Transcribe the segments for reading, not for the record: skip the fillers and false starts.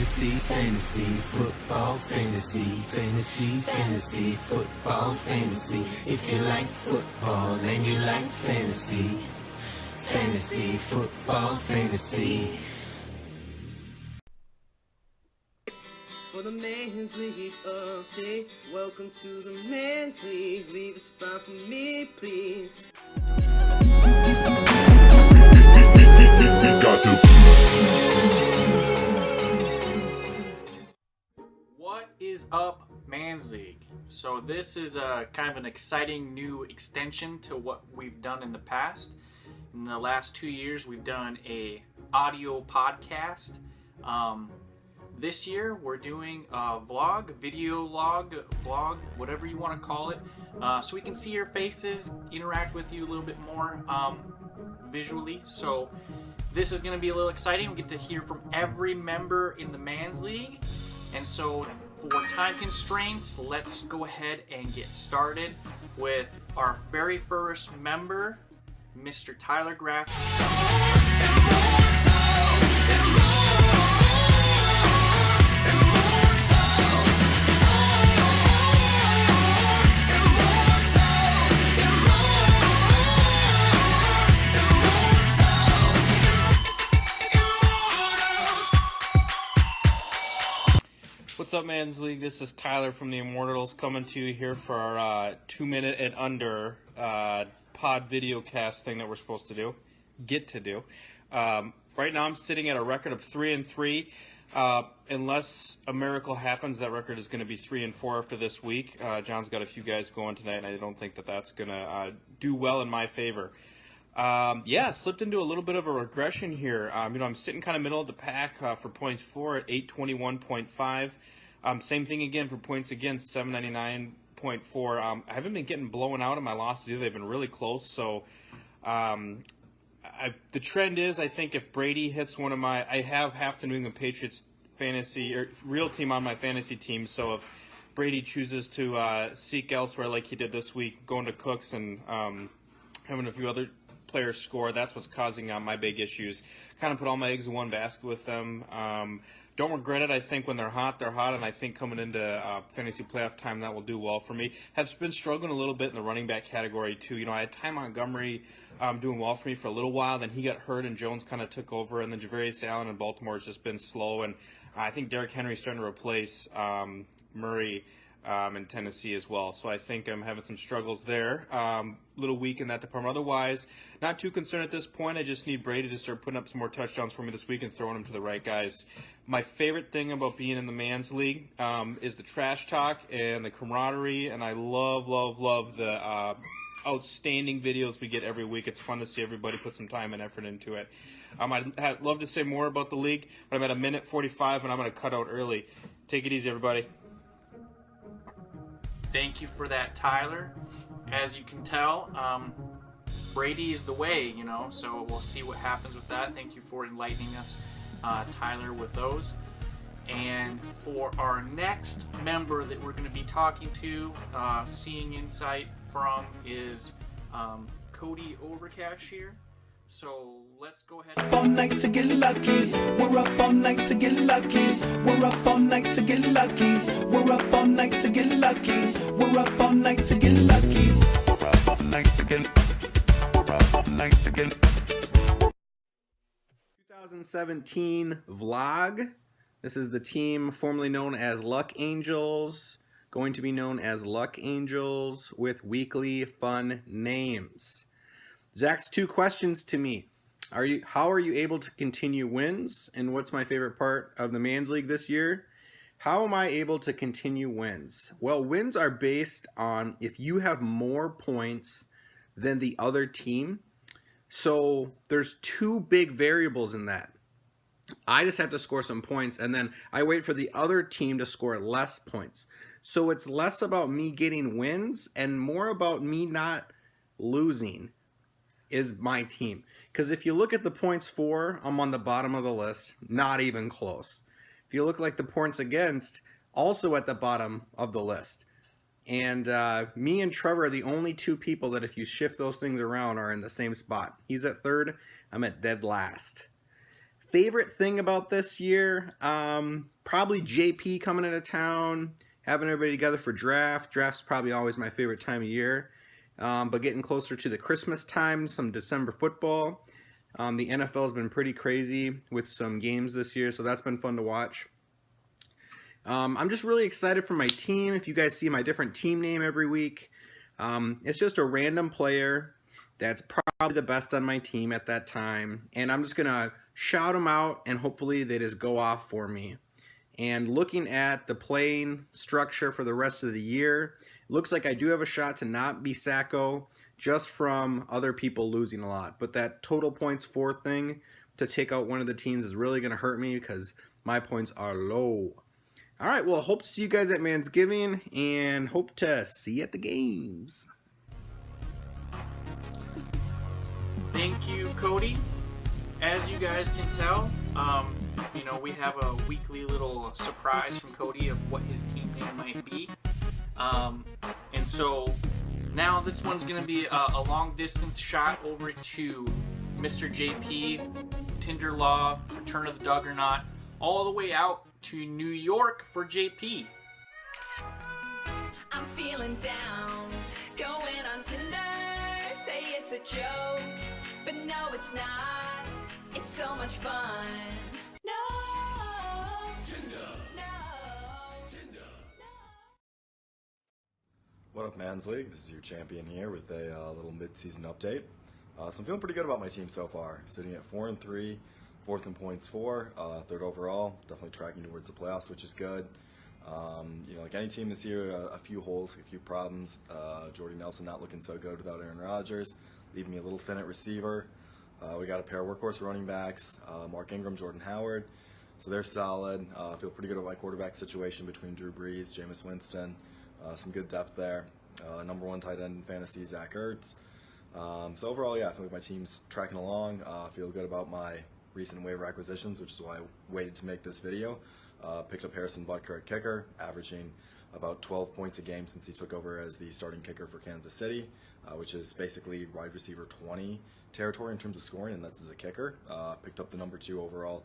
fantasy, fantasy, football, fantasy, fantasy, fantasy, football, fantasy. If you like football and you like fantasy, fantasy, football, fantasy. For the Men's League update, welcome to the Men's League. Leave a spot for me, please. What is up, Men's League? So this is a kind of an exciting new extension to what we've done in the past. In the last 2 years, we've done a audio podcast. This year, we're doing a vlog, video log, blog, whatever you want to call it, so we can see your faces, interact with you a little bit more visually. So this is going to be a little exciting. We get to hear from every member in the Men's League. And so for time constraints, let's go ahead and get started with our very first member, Mr. Tyler Graff. What's up, Men's League? This is Tyler from the Immortals coming to you here for our 2 minute and under pod video cast thing that we're supposed to do, Right now I'm sitting at a record of 3-3. Unless a miracle happens, that record is going to be 3-4 after this week. John's got a few guys going tonight, and I don't think that that's going to do well in my favor. Slipped into a little bit of a regression here. I'm sitting kind of middle of the pack for points for at 821.5. Same thing again for points against, 799.4. I haven't been getting blown out in my losses either. They've been really close. So the trend is, I think if Brady hits one of my, I have half the New England Patriots fantasy or real team on my fantasy team. So if Brady chooses to seek elsewhere like he did this week, going to Cooks and having a few other players score, that's what's causing my big issues. Kind of put all my eggs in one basket with them. Don't regret it. I think when they're hot, and I think coming into fantasy playoff time, that will do well for me. Have been struggling a little bit in the running back category too. I had Ty Montgomery doing well for me for a little while, then he got hurt and Jones kind of took over, and then Javarius Allen in Baltimore has just been slow, and I think Derrick Henry's starting to replace Murray in Tennessee as well. So I think I'm having some struggles there. Little weak in that department. Otherwise, not too concerned at this point. I just need Brady to start putting up some more touchdowns for me this week and throwing them to the right guys. My favorite thing about being in the Men's League is the trash talk and the camaraderie, and I love the outstanding videos we get every week. It's fun to see everybody put some time and effort into it. I'd love to say more about the league, but I'm at 1:45 and I'm going to cut out early. Take it easy, everybody. Thank you for that, Tyler. As you can tell, Brady is the way, so we'll see what happens with that. Thank you for enlightening us, Tyler, with those. And for our next member that we're going to be talking to, seeing insight from, is Cody Overcash here. So let's go ahead. Up all night to get lucky. We're up all night to get lucky. We're up all night to get lucky. We're up all night to get lucky. We're up all night to get lucky. We're up all night to get. We're up all night to get. 2017 vlog. This is the team formerly known as Luck Angels, going to be known as Luck Angels with weekly fun names. Zach's 2 questions to me. How are you able to continue wins? And what's my favorite part of the Men's League this year? How am I able to continue wins? Well, wins are based on if you have more points than the other team. So there's 2 big variables in that. I just have to score some points, and then I wait for the other team to score less points. So it's less about me getting wins and more about me not losing is my team. Because if you look at the points for, I'm on the bottom of the list, not even close. If you look like the points against, also at the bottom of the list. And me and Trevor are the only 2 people that if you shift those things around are in the same spot. He's at 3rd, I'm at dead last. favorite thing about this year, probably JP coming into town, having everybody together for draft. Draft's probably always my favorite time of year. But getting closer to the Christmas time, some December football. The NFL has been pretty crazy with some games this year, so that's been fun to watch. I'm just really excited for my team. If you guys see my different team name every week, it's just a random player that's probably the best on my team at that time. And I'm just going to shout them out, and hopefully they just go off for me. And looking at the playing structure for the rest of the year, it looks like I do have a shot to not be Sacco just from other people losing a lot. But that total points for thing to take out one of the teams is really going to hurt me because my points are low. All right, well, hope to see you guys at Mansgiving and hope to see you at the games. Thank you, Cody. As you guys can tell, we have a weekly little surprise from Cody of what his team name might be. And so now this one's going to be a long distance shot over to Mr. JP, Tinder Law, Return of the Duggernaut, all the way out to New York for JP. I'm feeling down, going on Tinder, say it's a joke, but no it's not, it's so much fun. No, Tinder, no, Tinder, no. What up, Mans League? This is your champion here with a little mid-season update. So I'm feeling pretty good about my team so far, sitting at 4-3, fourth in points for, third overall, definitely tracking towards the playoffs, which is good. Like any team this year, a few holes, a few problems. Jordy Nelson not looking so good without Aaron Rodgers, leaving me a little thin at receiver. We got a pair of workhorse running backs, Mark Ingram, Jordan Howard, so they're solid. I feel pretty good about my quarterback situation between Drew Brees, Jameis Winston, some good depth there. Number one tight end in fantasy, Zach Ertz. So overall, yeah, I feel like my team's tracking along. I feel good about my recent waiver acquisitions, which is why I waited to make this video. Picked up Harrison Butker at kicker, averaging about 12 points a game since he took over as the starting kicker for Kansas City, which is basically wide receiver 20 territory in terms of scoring, and that's as a kicker. Picked up the number 2 overall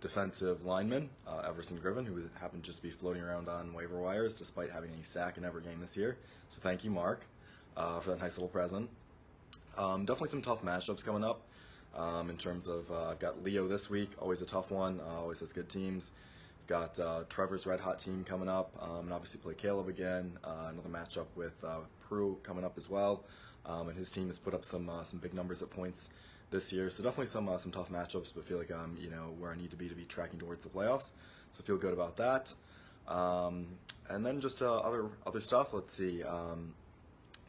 defensive lineman, Everson Griffin, who happened to just be floating around on waiver wires despite having a sack in every game this year. So thank you, Mark, for that nice little present. Definitely some tough matchups coming up. In terms of, I've got Leo this week, always a tough one, always has good teams. Got Trevor's Red Hot team coming up, and obviously play Caleb again. Another matchup with Prue coming up as well, and his team has put up some big numbers at points this year. So definitely some tough matchups, but feel like I'm where I need to be tracking towards the playoffs. So feel good about that. And then just other stuff. Let's see. So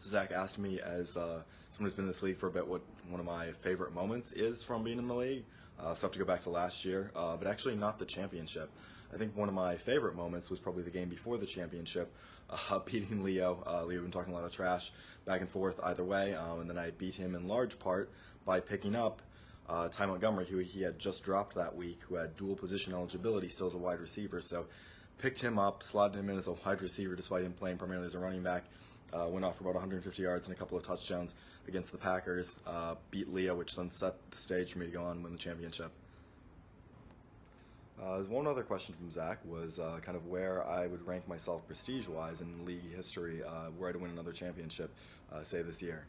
Zach asked me, as someone who's been in this league for a bit, what one of my favorite moments is from being in the league. So I have to go back to last year, but actually not the championship. I think one of my favorite moments was probably the game before the championship, beating Leo. Leo had been talking a lot of trash back and forth either way, and then I beat him in large part by picking up Ty Montgomery, who he had just dropped that week, who had dual position eligibility still as a wide receiver. So picked him up, slotted him in as a wide receiver despite him playing primarily as a running back. Went off for about 150 yards and a couple of touchdowns against the Packers. Beat Leo, which then set the stage for me to go on and win the championship. One other question from Zach was kind of where I would rank myself prestige-wise in league history, where I'd win another championship, say this year.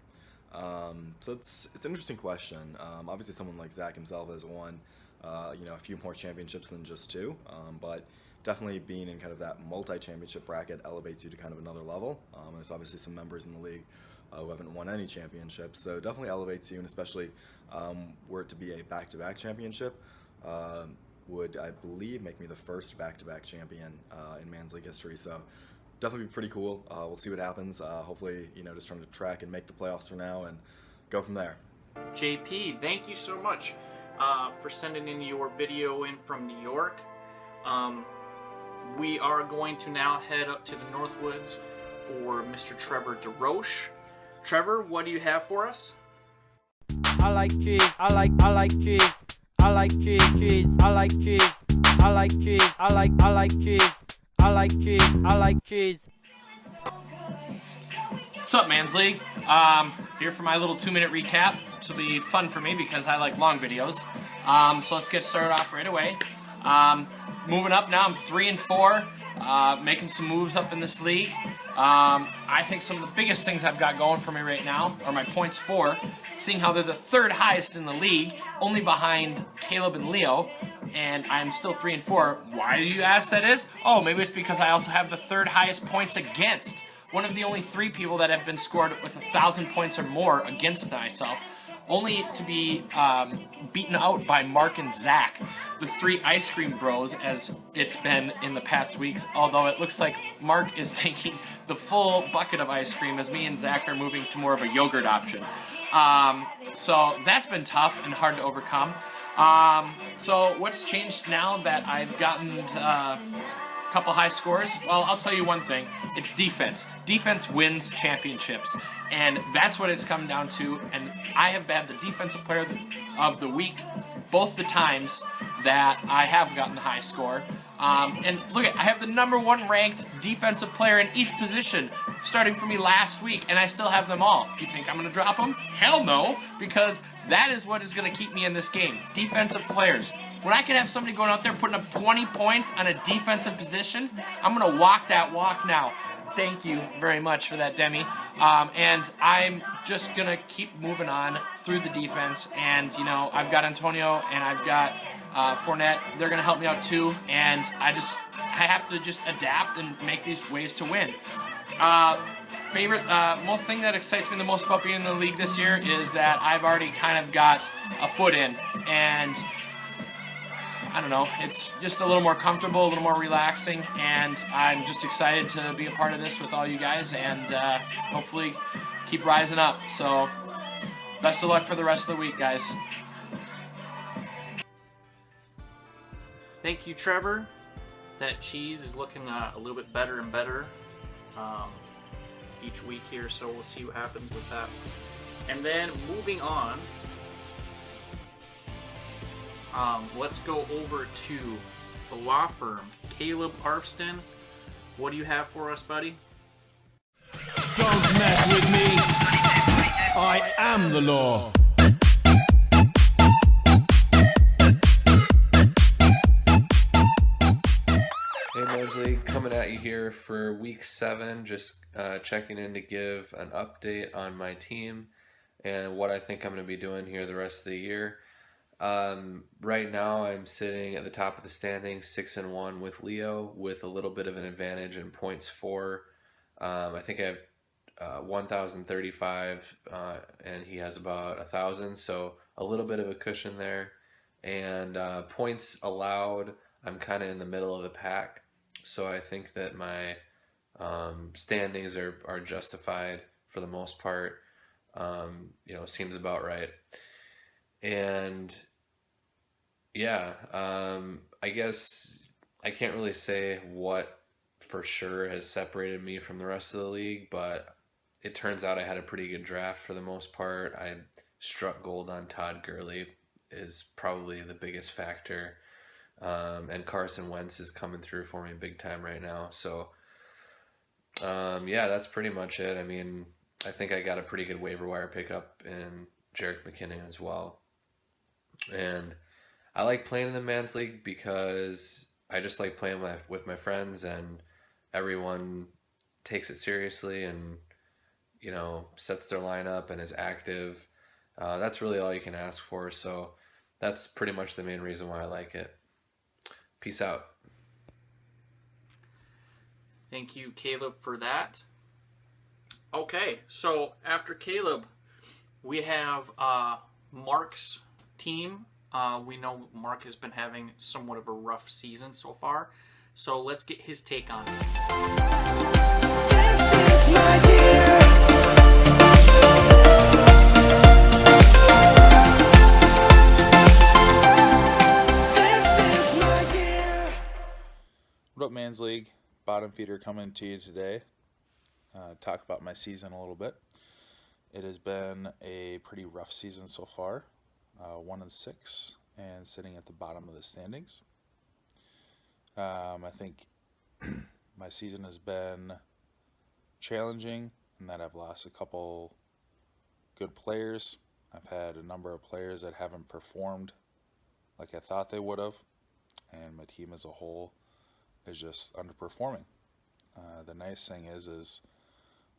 So it's an interesting question. Obviously, someone like Zach himself has won, a few more championships than just 2, but definitely being in kind of that multi-championship bracket elevates you to kind of another level. There's obviously some members in the league who haven't won any championships, so definitely elevates you, and especially were it to be a back-to-back championship, would, I believe, make me the first back-to-back champion in Mans League history. So definitely be pretty cool. We'll see what happens. Hopefully, just trying to track and make the playoffs for now and go from there. JP, thank you so much for sending in your video in from New York. We are going to now head up to the Northwoods for Mr. Trevor DeRoche. Trevor, what do you have for us? I like cheese. I like cheese. I like cheese. I like cheese. I like cheese. I like cheese. I like cheese. I like cheese. What's up, Mans League? Here for my little 2-minute recap. This will be fun for me because I like long videos. So let's get started off right away. Moving up now, I'm 3-4, making some moves up in this league. I think some of the biggest things I've got going for me right now are my points for, seeing how they're the third highest in the league, only behind Caleb and Leo, and I'm still 3-4. Why do you ask that is? Oh, maybe it's because I also have the third highest points against. One of the only 3 people that have been scored with 1,000 points or more against myself, only to be beaten out by Mark and Zach, the 3 ice cream bros, as it's been in the past weeks, although it looks like Mark is taking the full bucket of ice cream as me and Zach are moving to more of a yogurt option. So that's been tough and hard to overcome. So what's changed now that I've gotten a couple high scores? Well, I'll tell you one thing. It's defense. Defense wins championships. And that's what it's come down to. And I have had the defensive player of the week both the times that I have gotten the high score. And look, I have the #1 ranked defensive player in each position starting for me last week, and I still have them all. You think I'm going to drop them? Hell no, because that is what is going to keep me in this game. Defensive players. When I can have somebody going out there putting up 20 points on a defensive position, I'm going to walk that walk now. Thank you very much for that, Demi. And I'm just going to keep moving on through the defense. And, you know, I've got Antonio and I've got Fournette. They're going to help me out too. And I have to just adapt and make these ways to win. Most thing that excites me the most about being in the league this year is that I've already kind of got a foot in. And I don't know, it's just a little more comfortable, a little more relaxing, and I'm just excited to be a part of this with all you guys and hopefully keep rising up. So, best of luck for the rest of the week, guys. Thank you, Trevor. That cheese is looking a little bit better and better each week here, so we'll see what happens with that. And then moving on, let's go over to the law firm. Caleb Arfston, what do you have for us, buddy? Don't mess with me. I am the law. Hey Men's League, coming at you here for week 7, just checking in to give an update on my team and what I think I'm going to be doing here the rest of the year. Right now I'm sitting at the top of the standings, 6-1 with Leo, with a little bit of an advantage in points for. I think I have 1,035 and he has about 1,000, so a little bit of a cushion there. And points allowed, I'm kind of in the middle of the pack, so I think that my standings are justified for the most part. You know, seems about right. And yeah, I guess I can't really say what for sure has separated me from the rest of the league, but it turns out I had a pretty good draft for the most part. I struck gold on Todd Gurley is probably the biggest factor. And Carson Wentz is coming through for me big time right now. So, yeah, that's pretty much it. I mean, I think I got a pretty good waiver wire pickup in Jerick McKinnon as well. And I like playing in the Men's League because I just like playing with my friends, and everyone takes it seriously and, you know, sets their lineup and is active. That's really all you can ask for. So that's pretty much the main reason why I like it. Peace out. Thank you, Caleb, for that. Okay, so after Caleb, we have Mark's team. We know Mark has been having somewhat of a rough season so far, so let's get his take on it. This is my year. This is my year. What up, Men's League? Bottom feeder coming to you today. Talk about my season a little bit. It has been a pretty rough season so far. 1-6 and sitting at the bottom of the standings. I think my season has been challenging in that I've lost a couple good players. I've had a number of players that haven't performed like I thought they would have, and my team as a whole is just underperforming. The nice thing is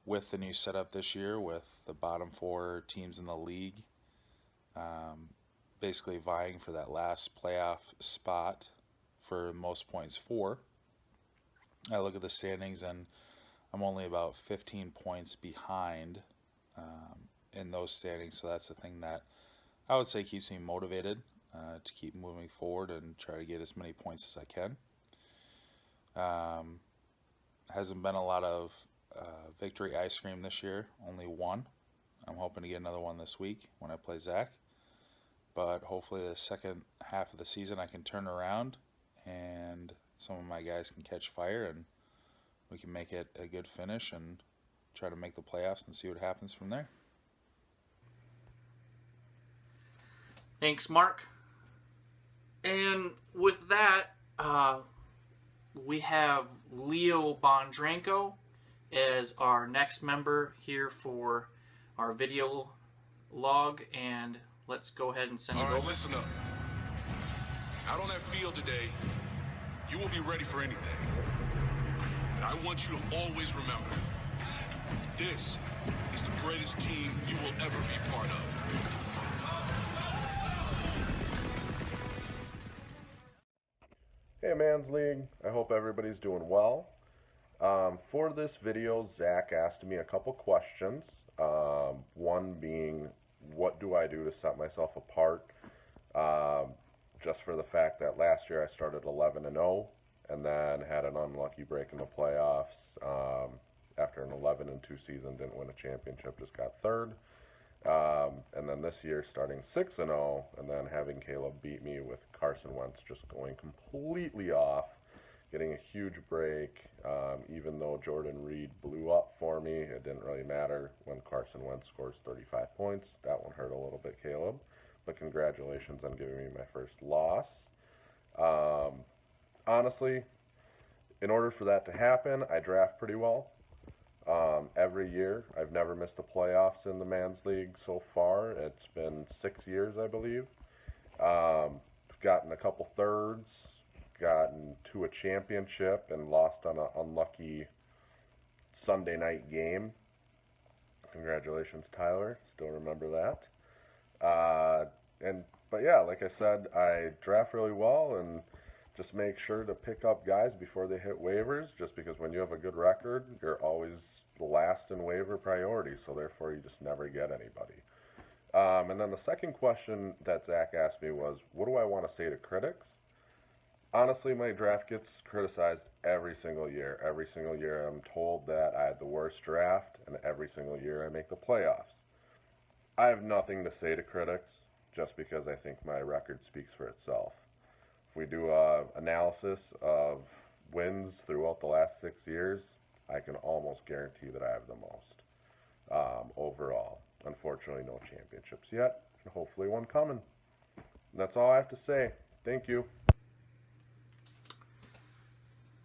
with the new setup this year, with the bottom 4 teams in the league basically vying for that last playoff spot for most points for, I look at the standings and I'm only about 15 points behind in those standings, so that's the thing that I would say keeps me motivated to keep moving forward and try to get as many points as I can. Hasn't been a lot of victory ice cream this year, only one. I'm hoping to get another one this week when I play Zach, but hopefully the second half of the season I can turn around and some of my guys can catch fire and we can make it a good finish and try to make the playoffs and see what happens from there. Thanks, Mark. And with that, we have Leo Bondranko as our next member here for our video log, and let's go ahead and send it over. Listen up. Out on that field today, you will be ready for anything. And I want you to always remember, this is the greatest team you will ever be part of. Hey Mans League, I hope everybody's doing well. For this video, Zach asked me a couple questions. One being, what do I do to set myself apart? Just for the fact that last year I started 11-0 and then had an unlucky break in the playoffs. After an 11-2 season, didn't win a championship, just got third. And then this year starting 6-0 and then having Caleb beat me with Carson Wentz just going completely off, getting a huge break. Even though Jordan Reed blew up for me, it didn't really matter when Carson Wentz scores 35 points. That one hurt a little bit, Caleb. But congratulations on giving me my first loss. Honestly, in order for that to happen, I draft pretty well. Every year, I've never missed the playoffs in the Mans League so far. It's been 6 years, I believe. Gotten a couple thirds, gotten to a championship, and lost on an unlucky Sunday night game. Congratulations, Tyler. Still remember that. But yeah, like I said, I draft really well and just make sure to pick up guys before they hit waivers, just because when you have a good record, you're always last in waiver priority, so therefore you just never get anybody. And then the second question that Zach asked me was, what do I want to say to critics? Honestly, my draft gets criticized every single year. Every single year I'm told that I had the worst draft, and every single year I make the playoffs. I have nothing to say to critics, just because I think my record speaks for itself. If we do an analysis of wins throughout the last 6 years, I can almost guarantee that I have the most overall. Unfortunately, no championships yet, and hopefully one coming. And that's all I have to say. Thank you.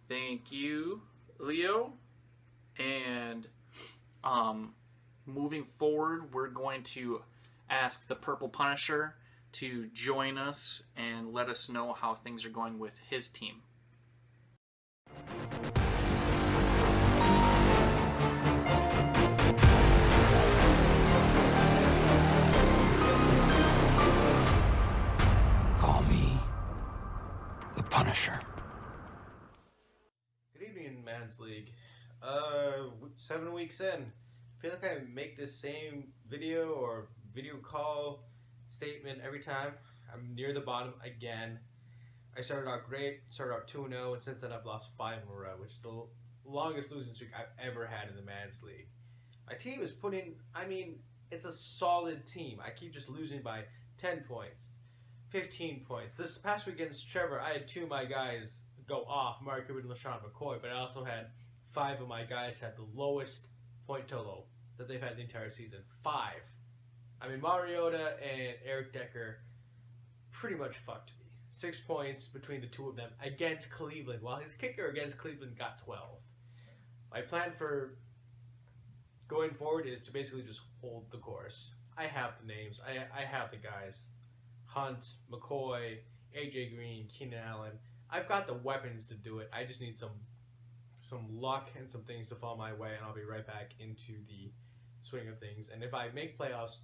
Thank you, Leo. And moving forward, we're going to ask the Purple Punisher to join us and let us know how things are going with his team. Call me the Punisher. Good evening, Mans League. 7 weeks in, I feel like I make this same video or video call statement every time. I'm near the bottom again. I started out great, started out 2-0, and since then I've lost 5 in a row, which is the longest losing streak I've ever had in the Mans League. My team is it's a solid team. I keep just losing by 10 points, 15 points. This past week against Trevor, I had 2 of my guys go off, Mark Cuban and LaShawn McCoy, but I also had 5 of my guys have the lowest point total that they've had the entire season. 5. Mariota and Eric Decker pretty much fucked me. 6 points between the 2 of them against Cleveland, while his kicker against Cleveland got 12. My plan for going forward is to basically just hold the course. I have the names. I have the guys. Hunt, McCoy, AJ Green, Keenan Allen. I've got the weapons to do it. I just need some luck and some things to fall my way, and I'll be right back into the swing of things. And if I make playoffs,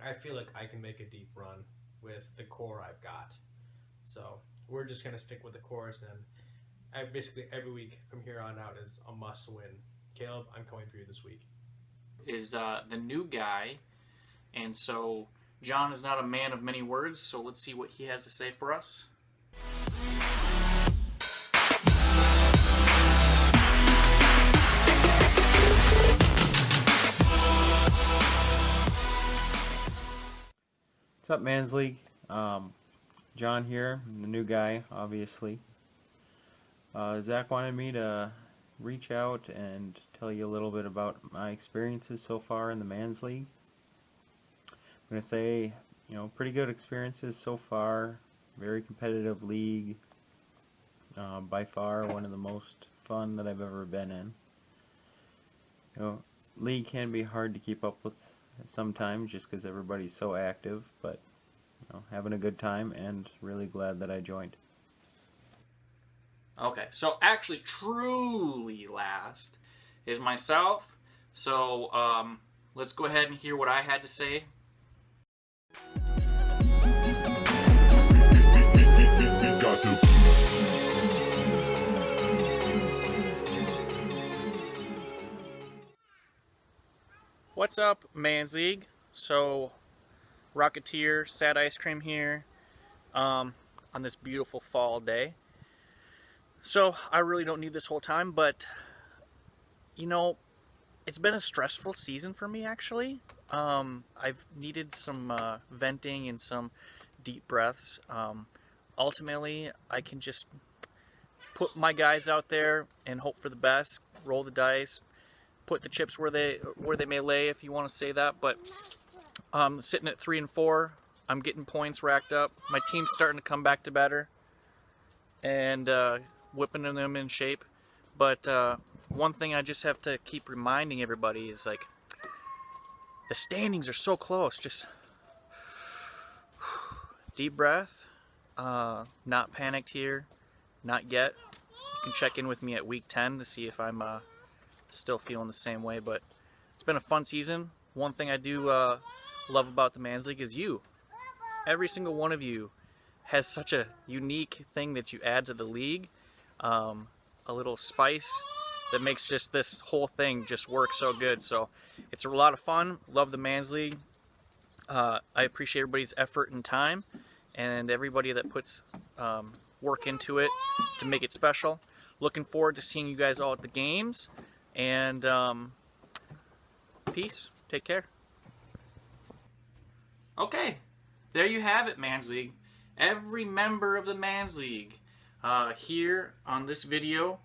I feel like I can make a deep run with the core I've got. So we're just going to stick with the course, and basically every week from here on out is a must win. Caleb, I'm coming for you this week. Is the new guy, and so John is not a man of many words, so let's see what he has to say for us. What's up, Man's League? John here, I'm the new guy, obviously. Zach wanted me to reach out and tell you a little bit about my experiences so far in the Man's League. I'm going to say, pretty good experiences so far. Very competitive league. By far one of the most fun that I've ever been in. League can be hard to keep up with sometimes just because everybody's so active, but having a good time and really glad that I joined. Okay, so actually truly last is myself. So let's go ahead and hear what I had to say. What's up, Man's League? So, Rocketeer, Sad Ice Cream here on this beautiful fall day. So, I really don't need this whole time, but, it's been a stressful season for me, actually. I've needed some venting and some deep breaths. Ultimately, I can just put my guys out there and hope for the best, roll the dice, put the chips where they may lay, if you want to say that. But sitting at 3-4, I'm getting points racked up. My team's starting to come back to better and whipping them in shape. But one thing I just have to keep reminding everybody is, like, the standings are so close. Just deep breath. Not panicked here, not yet. You can check in with me at week 10 to see if I'm still feeling the same way, but it's been a fun season. One thing I do love about the Man's League is you. Every single one of you has such a unique thing that you add to the league, a little spice that makes just this whole thing just work so good. So it's a lot of fun. Love the Man's League. I appreciate everybody's effort and time, and everybody that puts work into it to make it special. Looking forward to seeing you guys all at the games. And peace. Take care. Okay, there you have it, Man's League. Every member of the Man's League here on this video.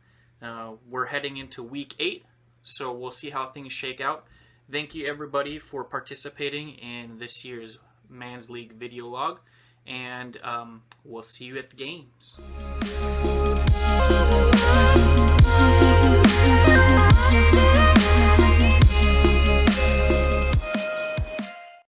We're heading into week 8, so we'll see how things shake out. Thank you, everybody, for participating in this year's Man's League video log, and we'll see you at the games.